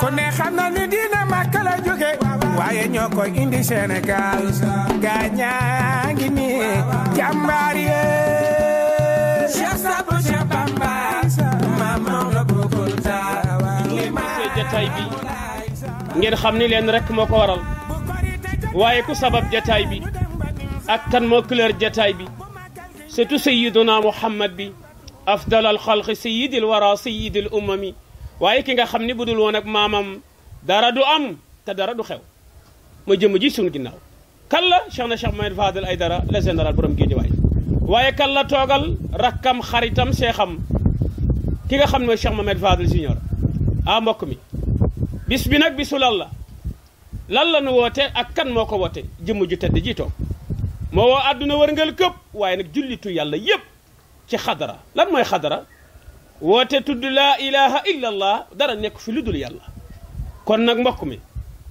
ku ne xam na ni diine Makka la jóge waaye ñoo ko indi Sénégal gaañaa ngi ni jàmbaar yi Cheikh Sadbou Cheikh Bamba maam la Boukounta jataay bi ngeen xam ni leen rek moo ko waral waaye ku sabab jataay bi ak kan moo couleur jataay bi surtout sayyiduna Muhammad bi afdal al xalqi sayyidil wara sayyidil umami waaye ki nga xam ni budul woon ak maamam dara du am te dara du xew ma jëm ji sunu ginnaaw kan la Cheikh na Cheikh Mohamed Fadel Aïdara le général borom Guédiawaye waaye kan la toogal rakkam xaritam seexam ki nga xam ne mooy Cheikh Mohamed Fadel Junior mbokk mi bis bi nag bisu lan la nu woote ak kan moo ko woote jëmm ju tedd ji toog moo woo àdduna wërngal këpp waaye nag jullitu yàlla yépp ci xadara lan mooy xadara woote tudd laa ilaha illa allah dara nekk fi lu dul yàlla kon nag mbokk mi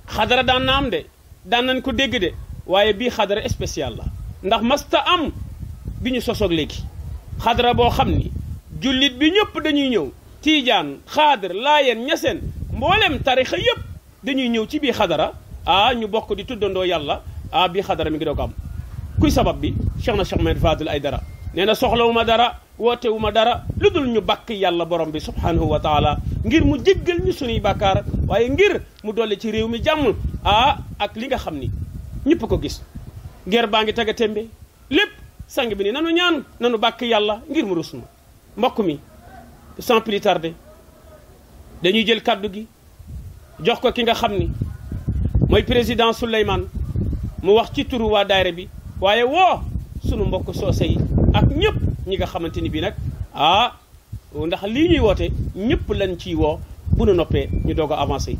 xadara daan na am de daan nañ ko dégg de waaye bii xadara spécial la ndax masta am bi ñu sosoog léegi xadara boo xam ni jullit bi ñëpp dañuy ñëw tiijaan xaadir laayeen ñaseen mboolem tarixa yëpp dañuy ñëw ci bii xadara ñu bokk di tuddandoo yàlla bii xadara mi ngi doog am kuy sabab bi Cheikh na Cheikh Mohamed Fadel Aïdara nee na soxlawuma dara wootewuma dara lu dul ñu bàkk yàlla borom bi subhanahu wa taala ngir mu jéggal ñu sunuy bàkkaar waaye ngir mu dolli ci réew mi jàmm ak li nga xam ni ñëpp ko gis ger baa ngi tega tembe lépp sang bi ni nanu ñaan nanu bàkk yàlla ngir mu rus ma mbokk mi sans plus tarder dañuy jël kaddu gi jox ko ki nga xam ni mooy président Souleymane mu wax ci turu waa daayira bi waaye woo sunu mbokk soose yi ak ñëpp ñi nga xamante ni bii nag ndax lii ñuy woote ñëpp lañ ciy woo bu nu noppee ñu doog a avancé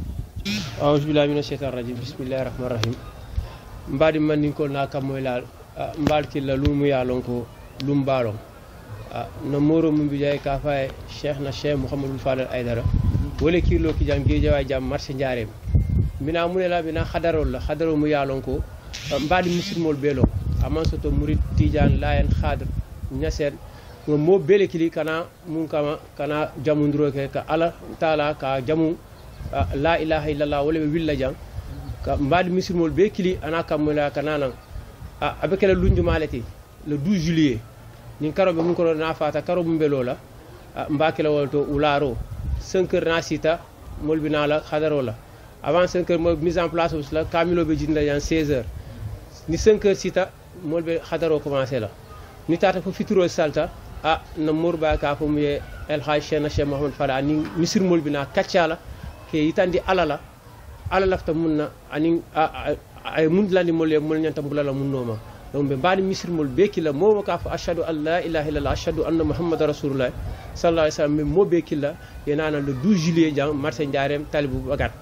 aouzu billahi mina sheytan rajim bismillahi rahmani rahim mbaɗi mandinkol na kam moye laal mbalkilla lumu yaalon ko lum mbalon no moro mum mbijayi ka fa e cheikh na cheikh Mouhamadou Fadel Aïdara wole kirlo ki jam Guédiawaye jam marché ndiarema mina munela mina hadarol la hadaro mu yaalon ko mbaɗi musidmol beelo aman soto murid tidiane layen hadre ñasen ngo mo bele kili kana mun kama kana jamundiro ke ka ala taala ka jamu la ilaha illallah wala be willa jam ka mbaɗi musidmol be kili ana kamola kana nan abe kala lunju malati le 12 juillet ni karobe mun ko na fata karobe mbelo la mbakela wolto ularo 5 heures na sita molbina la khadaro la avant 5 heures mo mise en place la kamilo be jinda yan 16 heures ni 5 heures sita molbe khadaro commencé la ni tata fo fituro salta na morba ka fo muye el khayshena cheikh Mohamed Fada ni misir molbina kaccala ke yitandi alala lafta munna ani ay mundlandi molle mol nyanta bulala munnoma donc be mbani misir mol bekila mo ka fa ashhadu an la ilaha illallah ashhadu anna muhammadar rasulullah sallallahu alaihi wasallam mo bekila yenana le 12 juillet jang marché ndiarem talibu bagat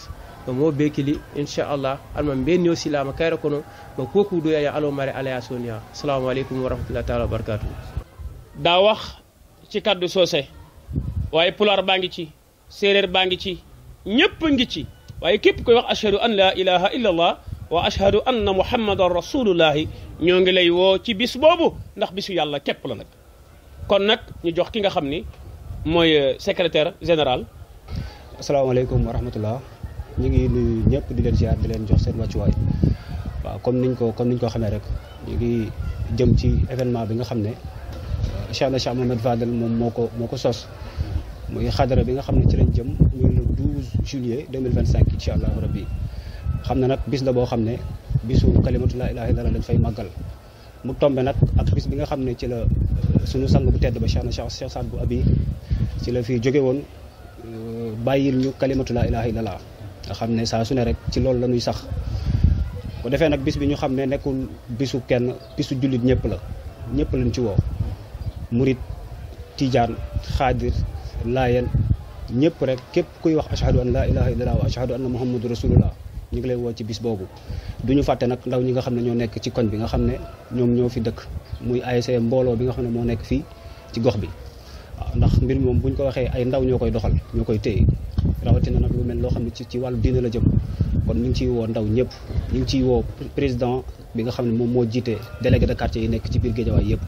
mo bekili inshallah alma benni o silama kayra kono mo koku do ya alo mari alaya sonia assalamu alaikum wa rahmatullahi ta'ala wa barakatuh daa wax ci kaddu soose waaye pulaar baa ngi ci séeréer baa ngi ci ñëpp ngi ci waaye képp koy wax ashhadu an la ilaha illallah wa ashhadu anna muhammadan rasulullahi ñoo ngi lay woo ci bis boobu ndax bisu yàlla képp la nag kon nag ñu jox ki nga xam ni mooy secrétaire général. asalaamaaleykum wa rahmatullah ñu ngi nuyu ñëpp di leen ziar di leen jox seen wàccuwaay waaw comme niñ ko xamee rek ñu ngi jëm ci événement bi nga xam ne Cheikh na Cheikh Mohamed Fadel moom moo ko sos muy xadara bi nga xam ne ci lañ jëm muy le 12 juillet 2025 incha allahu rabbi xam ne nag bis la boo xam ne bisu kalimatu la ilaha illallah lañ fay màggal mu tombe nag ak bis bi nga xam ne ci la sunu sang bu tedd ba Cheikh na Cheikh Sadbou Abi ci la fi jóge woon bàyyil ñu kalimatu la ilaha illallah nga xam ne saa su ne rek ci loolu la ñuy sax bu defee nag bis bi ñu xam ne nekkul bisu kenn bisu jullit ñëpp la ñëpp lañ ci woo murit tijaan xaadir laayeen ñëpp rek képp kuy wax ashhadu an la ilaha illallah wa ashhadu anna muhammadu rasulullah ñu ngi lay woo ci bis boobu duñu fàtte nag ndaw ñi nga xam ne ñoo nekk ci koñ bi nga xam ne ñoom ñoo fi dëkk muy ASC mbooloo bi nga xam ne moo nekk fii ci gox bi waaw ndax mbir moom buñ ko waxee ay ndaw ñoo koy doxal ñoo koy téye rawatina nag lu mel loo xam ne ci wàllu diine la jëm kon ñu ngi ciy woo ndaw ñëpp ñu ngi ciy woo président bi nga xam ne moom moo jiite délégué de quartier yi nekk ci biir Guédiawaye yëpp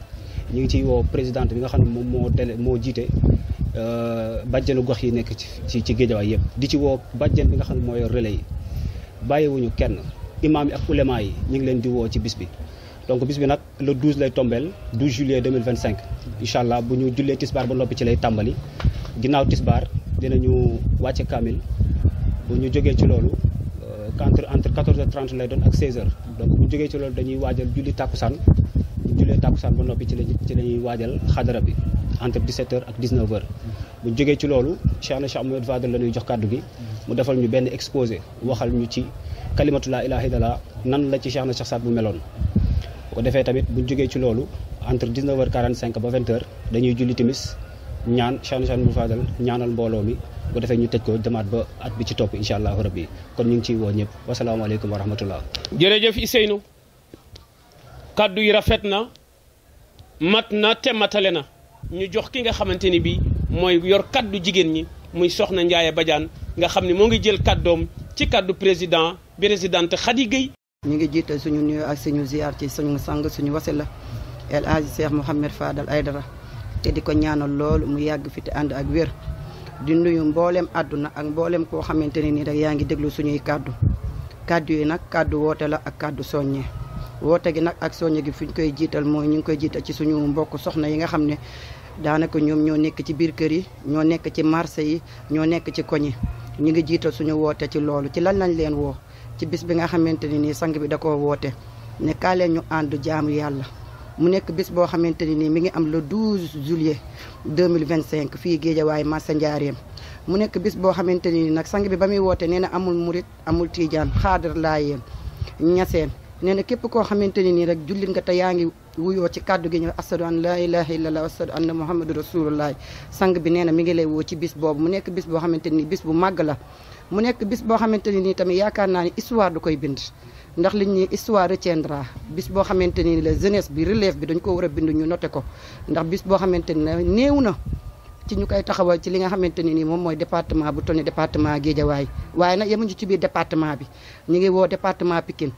ñu ngi ciy woo présidente bi nga xam ne moom moo jiite bàjjenu gox yi nekk ci Guédiawaye yëpp di ci woo bàjjen bi nga xam ne mooy relais yi bàyyiwuñu kenn imaam yi ak ulema yi ñu ngi leen di woo ci bis bi. donc bis bi nag le 12 lay tombeel 12 juillet 2025 incha allah bu ñu jullee tisbaar ba noppi ci lay tàmbali ginnaaw tisbaar dinañu wàcce kaamil bu ñu jógee ci loolu entre 14h30 lay doon ak 16h donc bu ñu jógee ci loolu dañuy waajal julli tàkkusaan bu jullee tàkkusaan ba noppi ci lañuy waajal xadara bi entre 17h ak 19h bu ñu jógee ci loolu Cheikh Mouhamed Fadel la ñuy jox kàddu gi mu defal ñu benn exposé waxal ñu ci kalimatu laa ilaaha illallah nan la ci Cheikh Saad bu meloon. bu ko defee tamit bu ñu jógee ci loolu entre 19h45 ba 20h dañuy julli timis ñaan Cheikh Mouhamed Fadel ñaanal mbooloo mi bu ko defee ñu tëj ko demaat ba at bi ci topp incha allahu rabbi kon ñu ngi ciy woo ñëpp wasalaamaaleykum wa rahmatullah. jërëjëf Ousseynou kaddu yi rafet na mat na te matale na ñu jox ki nga xamante ni bii mooy yor kaddu jigéen ñi muy Soxna Ndiaye Badiane nga xam ne moo ngi jël kaddoom ci kaddu présidente Khady Gueye. ñu ngi jiital suñu nuyu ak suñu ziar ci suñu sang suñu wasila El Hadji Cheikh Mouhamed Fadal Aydara te di ko ñaanal loolu mu yàgg fi te ànd ak wér di nuyu mboolem àdduna ak mboolem koo xamante ne nii rek yaa ngi déglu suñuy kaddu yi nag kaddu woote la ak kaddu soññe woote gi nag ak soññe gi fi ñu koy jiital mooy ñu ngi koy jiital ci suñu mbokk soxna yi nga xam ne daanaka ñoom ñoo nekk ci biir kër yi ñoo nekk ci marché yi ñoo nekk ci koñ yi ñu ngi jiital suñu woote ci loolu ci lan lañ leen woo ci bis bi nga xamante ne nii sang bi da koo woote ne kaa leen ñu ànd jaamu yàlla mu nekk bis boo xamante ne nii mi ngi am le 12 juillet 2025 fii Guédiawaye marché Ndiarème mu nekk bis boo xamante ne nii nag sang bi ba muy woote nee na amul murit amul tiijaan xaadar laayeen ñaseen nee na képp koo xamante ne nii rek jullit nga te yaa ngi wuyoo ci kàddu gi ñu asadu an laa ilaha illallah wa asadu anna muhammadu rasulullah sang bi nee na mi ngi lay woo ci bis boobu mu nekk bis boo xamante ni bis bu màgg la mu nekk bis boo xamante ni tamit yaakaar naa ni histoire du koy bind ndax liñ ni histoire retiendra bis boo xamante ni la jeunesse bi relève bi dañ ko war a bind ñu noté ko ndax bis boo xamante ni néew na ci ñu koy taxawal ci li nga xamante ni moom mooy département bu tonni département Guédiawaye waaye nag yemuñu ci biir département bi ñu ngi woo département Pikine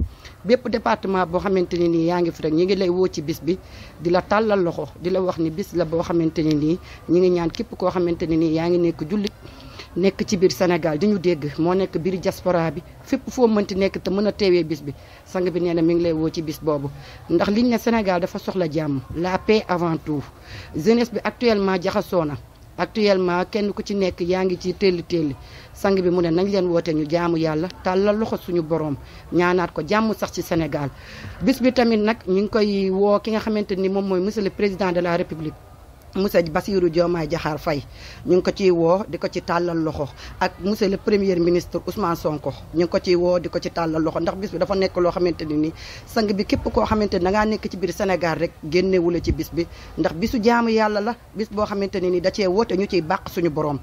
bépp département boo xamante ne nii yaa ngi fi rek ñi ngi lay woo ci bis bi di la tàllal loxo di la wax ni bis la boo xamante ne nii ñi ngi ñaan képp koo xamante ne nii yaa ngi nekk jullit nekk ci biir Sénégal di ñu dégg moo nekk biir diaspora bi fépp foo mënti nekk te mën a teewee bis bi sang bi nee na mi ngi lay woo ci bis boobu ndax liñ ne Sénégal dafa soxla jàmm la paix avant tout jeunesse bi actuellement jaxasoo na actuellement kenn ku ci nekk yaa ngi ci telli sang bi mu ne nañ leen woote ñu jaamu yàlla tàllal loxo suñu borom ñaanaat ko jàmm sax ci Sénégal bis bi tamit nag ñu ngi koy woo ki nga xamante ni moom mooy monsieur le président de la république monsieur Bassirou Diomaye Diakhar Faye ñu ngi ko ciy woo di ko ci tàllal loxo ak monsieur le premier ministre Ousmane Sonko ñu ngi ko ciy woo di ko ci tàllal loxo ndax bis bi dafa nekk loo xamante ni nii sang bi képp koo xamante ni dangaa nekk ci biir Sénégal rek génnewula ci bis bi ndax bisu jaamu yàlla la bis boo xamante ni nii da cee woote ñu ciy bàq suñu borom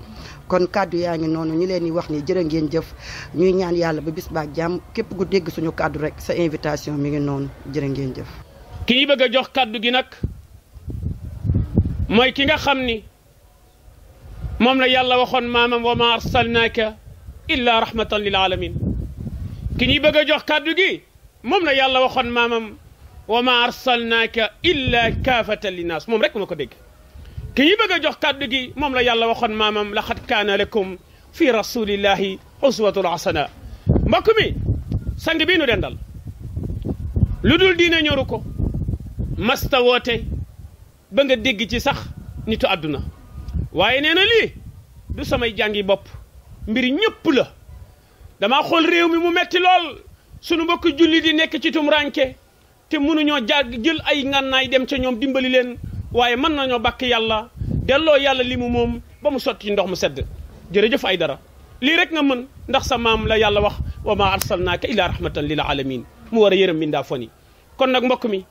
kon kàddu yaa ngi noonu ñu leen di wax ni jërë ngeen jëf ñuy ñaan yàlla ba bis baak jàmm képp ku dégg suñu kàddu rek sa invitation mi ngi noonu jërë ngeen jëf ki ñu bëgg a jox kàddu gi nag mooy ki nga xam ni moom la yàlla waxoon maamam wa ma arsalnaaka illa rahmatan lil alamin ki ñuy bëgg a jox kàddu gi moom la yàlla waxoon maamam wa ma arsalnaaka illa kaafatan linnaas moom rek ma ko dégg ki ñuy bëgg a jox kàddu gi moom la yàlla waxoon maamam laqad kaana lakum fi rasulillahi uswatun hasana mbokk mi sang bii nu dendal lu dul diine ñoru ko masta woote ba nga dégg ci sax nitu àdduna waaye nee na lii du samay jàngi bopp mbiri ñëpp la damaa xool réew mi mu metti lool sunu mbokk julli di nekk ci tumranke te mënuñoo jël ay ngànnaay dem ca ñoom dimbali leen waaye mën nañoo bàkk yàlla delloo yàlla li mu moom ba mu sotti ndox mu sedd jërëjëf ay dara lii rek nga mën ndax sa maam la yàlla wax wa ma arsalnaaka illa rahmatan lil alamin mu war a yërëm mindaa foni kon nag mbokk mi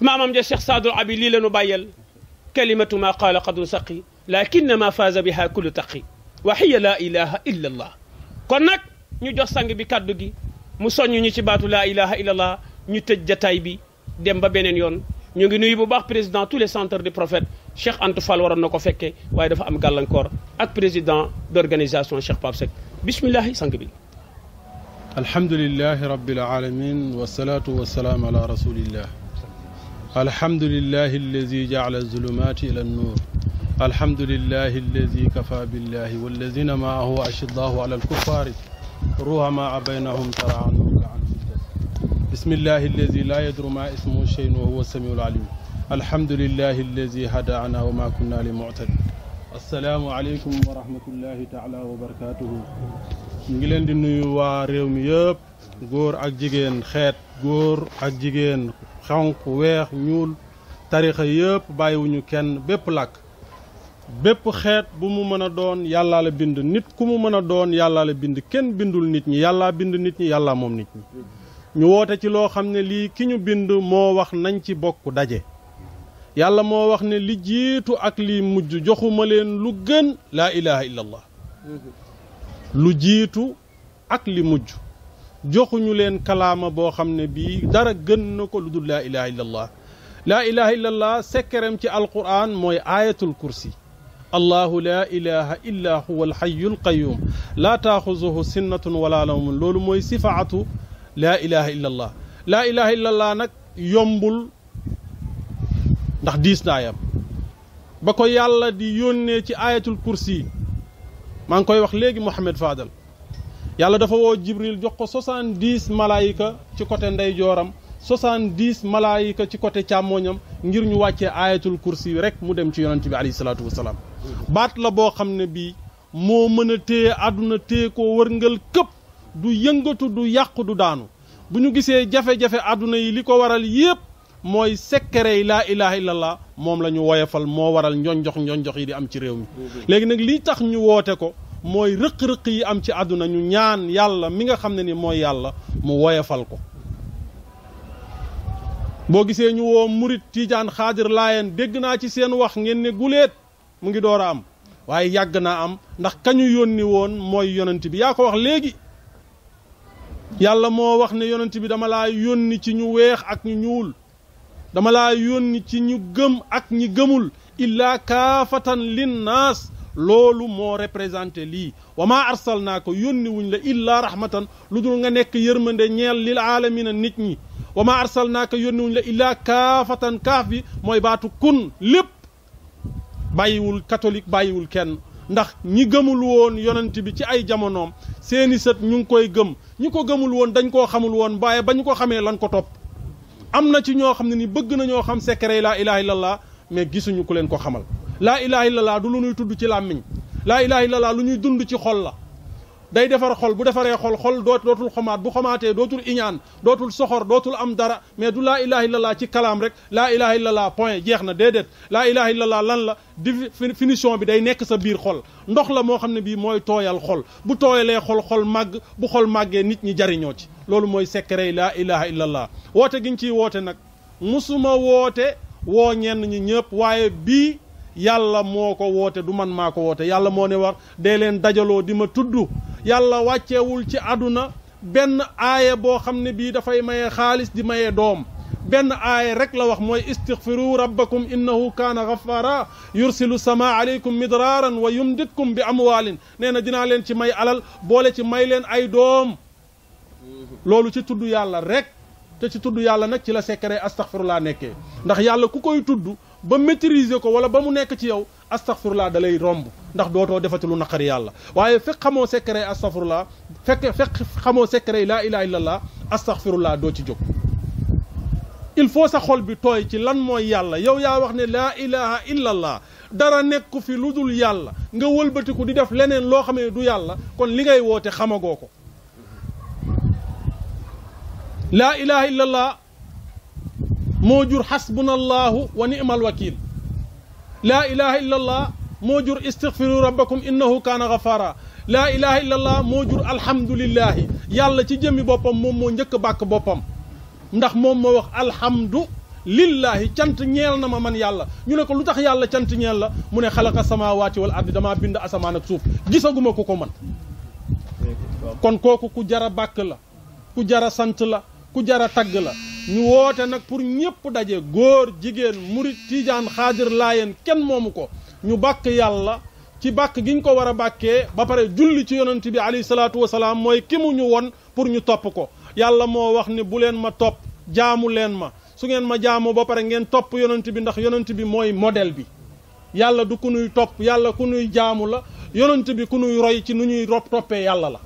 maamam ja Cheikh Saadul Abi lii la nu bàyyel kalimatu ma qaala qadru saqi lakinna ma faaza biha kullu taqi wa hiya la ilaha illa allah kon nag ñu jox sang bi kaddu gi mu soññ ñu ci baatu la ilaha illa allah ñu tëj jataay bi dem ba beneen yoon ñu ngi nuyu bu baax président tous les centres du prophète Cheikh Anta Fall waroon na ko fekke waaye dafa am gàllankoor ak président d'organisation Cheikh Pape Seck bismillahi sang bi alhamdulillahi rabbil alamin wassalatu wassalamu ala rasulillah الحمد لله الذي جعل الظلمات إلى النور الحمد لله الذي كفى بالله والذين معه أشداء على الكفار رحماء بينهم تراهم ركعا سجدا بسم الله الذي لا يضر مع اسمه شيء وهو السميع العليم الحمد لله الذي هدانا وما كنا لمعتدين السلام عليكم ورحمة الله تعالى وبركاته ngi leen di nuyu waa réew mi yëpp góor ak jigéen xeet góor ak jigéen xonq weex ñuul tarixa yëpp bàyyiwuñu kenn bépp làkk bépp xeet bu mu mën a doon yàllaa la bind nit ku mu mën a doon yàllaa la bind kenn bindul nit ñi yàllaa bind nit ñi yàllaa moom nit ñi ñu woote ci loo xam ne lii ki ñu bind moo wax nañ ci bokk daje yàlla moo wax ne li jiitu ak li mujj joxuma leen lu gën laa ilaha illallah lu jiitu ak li mujj joxuñu leen kalaama boo xam ne bii dara gën na ko lu dul laa ilaha illallah laa ilaha illallah sekkerem ci alquran mooy ayatul kursi allahu laa ilaha illa huwa alxayu alqayum laa taaxuzuhu sinnatun wala nawmun loolu mooy sifaatu laa ilaha illallah laa ilaha illallah nag yombul ndax diis naayam ba ko yàlla di yónnee ci ayatul kursi maa ngi koy wax léegi Mouhamed Fadal yàlla dafa woo Jibril jox ko 70 malaayika ci côté ndeyjooram 70 malaayika ci côté càmmooñam ngir ñu wàccee ayatul kursi rek mu dem ci yonent bi alayhi salaatu wasalaam baat la boo xam ne bii moo mën a téye àdduna téye ko wërngal këpp du yëngatu du yàqu du daanu bu ñu gisee jafe-jafe àdduna yi li ko waral yépp mooy sekkerey laa ilaha illallah moom la ñu woyofal moo waral njonjox yi di am ci réew mi léegi nag lii tax ñu woote ko mooy rëq-rëq yi am ci àdduna ñu ñaan yàlla mi nga xam ne ni mooy yàlla mu woyofal ko boo gisee ñu woo murit tiijaan xaadir laayeen dégg naa ci seen wax ngeen ne guleet mu ngi door a am waaye yàgg naa am ndax kañu yónni woon mooy yonent bi yaa ko wax léegi yàlla moo wax ne yonent bi dama laa yónni ci ñu weex ak ñu ñuul dama laa yónni ci ñu gëm ak ñi gëmul illaa kaafatan linnaas loolu moo représenté lii wa maa arsalnaaka yónni wuñ la illaa rahmatan lu dul nga nekk yërmande ñeel lil aalamina nit ñi wa maa arsalnaaka yónni wuñ la illaa kaafatan kaaf bi mooy baatu kun lépp bàyyiwul catholique bàyyiwul kenn ndax ñi gëmul woon yonent bi ci ay jamonoom seeni sët ñu ngi koy gëm ñi ko gëmul woon dañ koo xamul woon waaye ba ñu ko xamee lan ko topp am na ci ñoo xam ne ni bëgg na ñoo xam secret laa ilaha illallah mais gisuñu ku leen ko xamal laa ilaha illallah du lu ñuy tudd ci làmmiñ laa ilaha illallah lu ñuy dund ci xol la day defar xol bu defaree xol dootul xomaat bu xomaatee dootul iñaan dootul soxor dootul am dara mais du laa ilaha illallah ci kalaam rek laa ilaha illallah point jeex na déedéet laa ilaha illallah lan la définition bi day nekk sa biir xol ndox la moo xam ne bii mooy tooyal xol bu tooyalee xol màgg bu xol màggee nit ñi jariñoo ci loolu mooy secret laa ilaha illallah woote giñ ciy woote nag musuma woote woo ñenn ñi ñëpp waaye bii yàlla moo ko woote du man maa ko woote yàlla moo ne war dee leen dajaloo di ma tudd yàlla wàcceewul ci àdduna benn aaya boo xam ne bii dafay maye xaalis di maye doom benn aaya rek la wax mooy istighfiru rabbakum innahu kaana ghaffara yursilu samaa aleykum midraaran wa yumditkum bi amwaalin nee na dinaa leen ci may alal boole ci may leen ay doom loolu ci tudd yàlla rek te ci tudd yàlla nag ci la secret astaghfirullah nekkee ndax yàlla ku koy tudd ba maîtriser ko wala ba mu nekk ci yow astaghfirullah da lay romb ndax dootoo defati lu naqari yàlla waaye fekk xamoo secret astaghfirullah fekk xamoo secret laa ilaha illallah astaghfirullah doo ci jóg il faut sa xol bi tooy ci lan mooy yàlla yow yaa wax ne laa ilaha illallah dara nekku fi lu dul yàlla nga wëlbatiku di def leneen loo xam ne du yàlla kon li ngay woote xamagoo ko laa ilaha illallah moo jur xasbunallahu wa ni'mal wakil laa ilaha illallah moo jur istighfiru rabbakum innahu kaana ghaffara laa ilaha illallah moo jur alhamdulillahi yàlla ci jëmmi boppam moom moo njëkk bàkk boppam ndax moom moo wax alhamdu lillahi cant ñeel na ma man yàlla ñu ne ko lu tax yàlla cant ñeel la mu ne xalaqa samaawaati wal ardi damaa bind asamaan ak suuf gisaguma ku ko man kon kooku ku jara bàkk la ku jara sant la ku jara tagg la ñu woote nag pour ñëpp daje góor jigéen murit tiijaan xaadir laayeen kenn moomu ko ñu bàkk yàlla ci bàkk gi ñu ko war a bàkkee ba pare julli ci yonent bi alayhi salaatu wasalaam mooy ki mu ñu won pour ñu topp ko yàlla moo wax ne bu leen ma topp jaamu leen ma su ngeen ma jaamoo ba pare ngeen topp yonent bi ndax yonent bi mooy modèle bi yàlla du ku nuy topp yàlla ku nuy jaamu la yonent bi ku nuy roy ci nu ñuy toppee yàlla la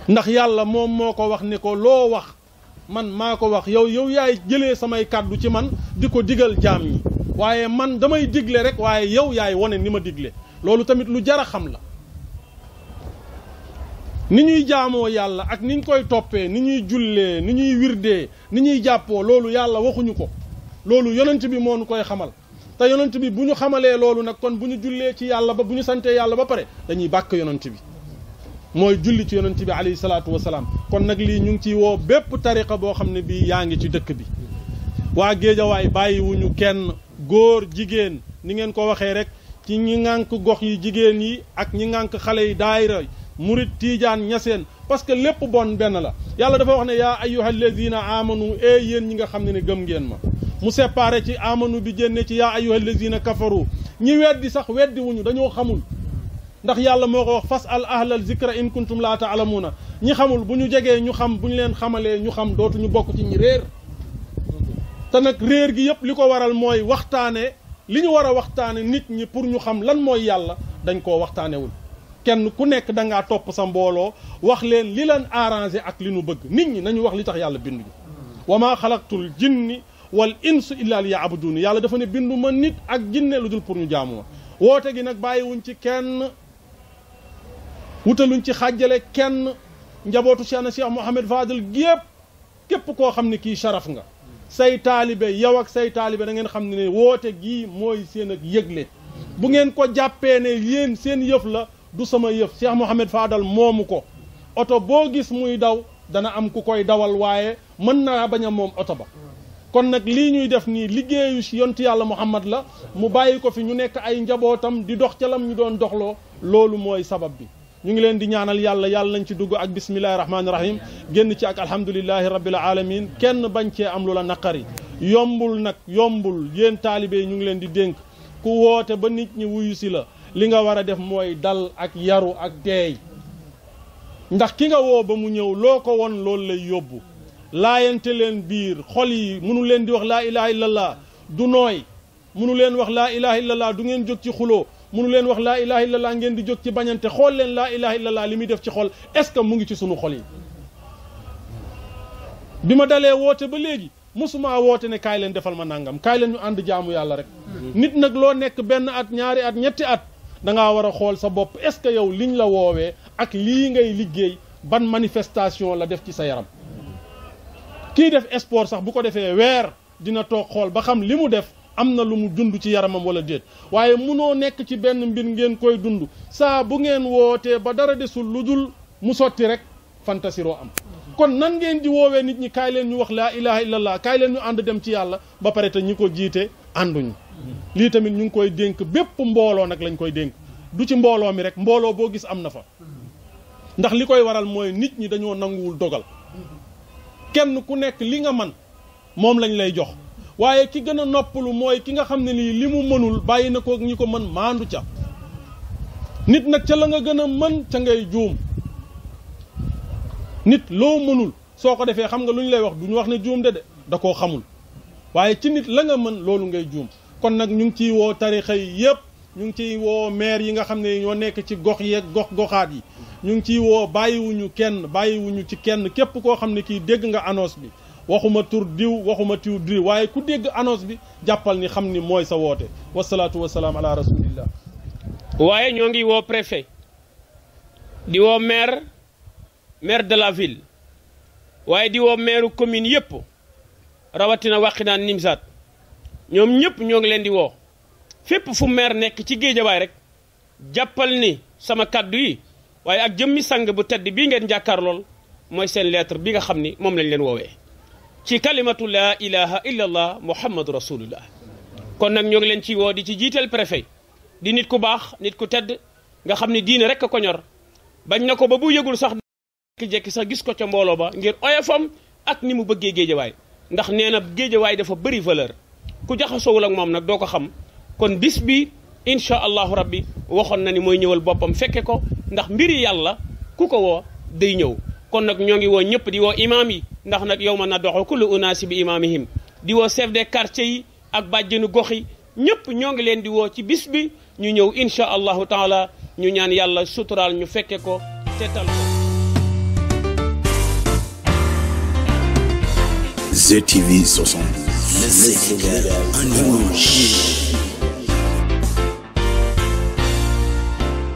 ndax yàlla moom moo ko wax ni ko loo wax man maa ko wax yow yaay jëlee samay kàddu ci man di ko digal jaam ñi waaye man damay digle rek waaye yow yaay wane ni ma digle loolu tamit lu jar a xam la ni ñuy jaamoo yàlla ak ni ñu koy toppee ni ñuy jullee ni ñuy wirdee ni ñuy jàppoo loolu yàlla waxuñu ko loolu yonent bi moo nu koy xamal te yonent bi bu ñu xamalee loolu nag kon bu ñu jullee ci yàlla ba bu ñu santee yàlla ba pare dañuy bàkk yonent bi mooy julli ci yonent bi alayhi salaatu wasalaam kon nag lii ñu ngi ciy woo bépp tariqa boo xam ne bii yaa ngi ci dëkk bi waa Géejawaay bàyyiwuñu kenn góor jigéen ni ngeen ko waxee rek ci ñi ngànk gox yi jigéen yi ak ñi ngànk xale yi daayira murit tiijaan ñaseen parce que lépp bon benn la yàlla dafa wax ne yaa ayyuhal lazina amanu yéen ñi nga xam ne gëm ngeen ma mu séparé ci amanu bi génne ci yaa ayyuhal lazina kafaru ñi weddi sax weddi wuñu dañoo xamul ndax yàlla moo ko wax fas al ahlal zikra in kuntum laa taalamuuna ñi xamul bu ñu jegee ñu xam bu ñu leen xamalee ñu xam dootuñu bokk ci ñi réer te nag réer gi yëpp li ko waral mooy waxtaane li ñu war a waxtaane nit ñi pour ñu xam lan mooy yàlla dañ koo waxtaanewul kenn ku nekk da ngaa topp sa mbooloo wax leen li leen arrangé ak li nu bëgg nit ñi nañu wax li tax yàlla binduñu wa maa xalaqtul jinni wal insu illa li yaabuduun yàlla dafa ne bindu ma nit ak jinne lu dul pour ñu jaamu ma woote gi nag bàyyiwuñ ci kenn wutaluñ ci xàjjale kenn njabootu Cheikh Mouhamed Fadel gépp képp koo xam ne kii sharaf nga say taalibe yow ak say taalibe da ngeen xam ne woote gii mooy seen ak yëgle bu ngeen ko jàppee ne yéen seen yëf la du sama yëf Cheikh Mouhamed Fadel moomu ko oto boo gis muy daw dana am ku koy dawal waaye mën naa bañ a moom oto ba kon nag lii ñuy def nii liggéeyu si yontu yàlla Muhammad la mu bàyyi ko fi ñu nekk ay njabootam di dox ca lam ñu doon doxloo loolu mooy sabab bi ñu ngi leen di ñaanal yàlla yàlla nañ ci dugg ak bismillahi rahmaani rahim génn ci ak alhamdulillahi rabbil alamin kenn bañ cee am lu la naqari yombul nag yombul yéen taalibe yi ñu ngi leen di dénk ku woote ba nit ñi wuyu si la li nga war a def mooy dal ak yaru ak teey ndax ki nga woo ba mu ñëw loo ko won loolu lay yóbbu laayante leen biir xol yi munu leen di wax laa ilaha illallah du nooy munu leen wax laa ilaha illallah du ngeen jóg ci xuloo munu leen wax laa ilaha illallah ngeen di jóg ci bañante xool leen laa ilaha illallah li muy def ci xol est-ce que mu ngi ci sunu xol yi bi ma dalee woote ba léegi musuma woote ne kaay leen defal ma nangam kaay leen ñu ànd jaamu yàlla rek nit nag loo nekk benn at ñaari at ñetti at da ngaa war a xool sa bopp est-ce que yow liñ la woowee ak lii ngay liggéey ban manifestation la def ci sa yaram kii def sport sax bu ko defee weer dina toog xool ba xam li mu def am na lu mu dund ci yaramam wala déet waaye munoo nekk ci benn mbir ngeen koy dund saa bu ngeen wootee ba dara desul lu dul mu sotti rek fantasiroo am kon nan ngeen di woowee nit ñi kaay leen ñu wax laa ilaha illallah kaay leen ñu ànd dem ci yàlla ba pare te ñi ko jiite ànduñu lii tamit ñu ngi koy dénk bépp mbooloo nag lañ koy dénk du ci mbooloo mi rek mbooloo boo gis am na fa ndax li koy waral mooy nit ñi dañoo nanguwul dogal kenn ku nekk li nga man moom lañ lay jox waaye ki gën a noppalu mooy ki nga xam ne nii li mu mënul bàyyi na ko ñi ko mën maandu ca nit nag ca la nga gën a mën ca ngay juum nit loo mënul soo ko defee xam nga lu ñu lay wax du ñu wax ne juum de da koo xamul waaye ci nit la nga mën loolu ngay juum kon nag ñu ngi ciy woo tarixa yi yëpp ñu ngi ciy woo maire yi nga xam ne ñoo nekk ci gox yeeg goxaat yi ñu ngi ciy woo bàyyiwuñu ci kenn képp koo xam ne kii dégg nga annonce bi waxuma tur diw waxuma tiw diw waaye ku dégg annonce bi jàppal ni xam ni mooy sa woote wasalaatu wasalaam ala rasulillah waaye ñoo ngi woo préfet di woo maire de la ville waaye di woo maire commune yëpp rawatina Wakhinane Nimzatt ñoom ñëpp ñoo ngi leen di woo fépp fu maire nekk ci Géejawaay rek jàppal ni sama kaddu yi waaye ak jëmmi sang bu tedd bii ngeen jàkkaar lool mooy seen lettre bi nga xam ni moom lañ leen woowee ci kalimatu laa ilaha illa allah muhammadu rasulullah kon nag ñoo ngi leen ci woo di ci jiital préfet di nit ku baax nit ku tedd nga xam ne diine rek ko ñor bañ na ko ba bu yëgul sax jekki sax gis ko ca mbooloo ba ngir oyofam ak ni mu bëggee Géejawaay ndax nee na Géejawaay dafa bëri valeur ku jaxasoowul ak moom nag doo ko xam kon bis bi incha allahu rabbi waxoon na ni mooy ñëwal boppam fekke ko ndax mbiri yàlla ku ko woo day ñëw kon nag ñoo ngi woo ñëpp di woo imaam yi ndax nag yow ma na doxo kullu unaasi bi imaamihim di woo chef de quartier yi ak bàjjenu gox yi ñëpp ñoo ngi leen di woo ci bis bi ñu ñëw incha allahu taala ñu ñaan yàlla suturaal ñu fekke ko tetal ko. ZTV 60, le Sénégal en image.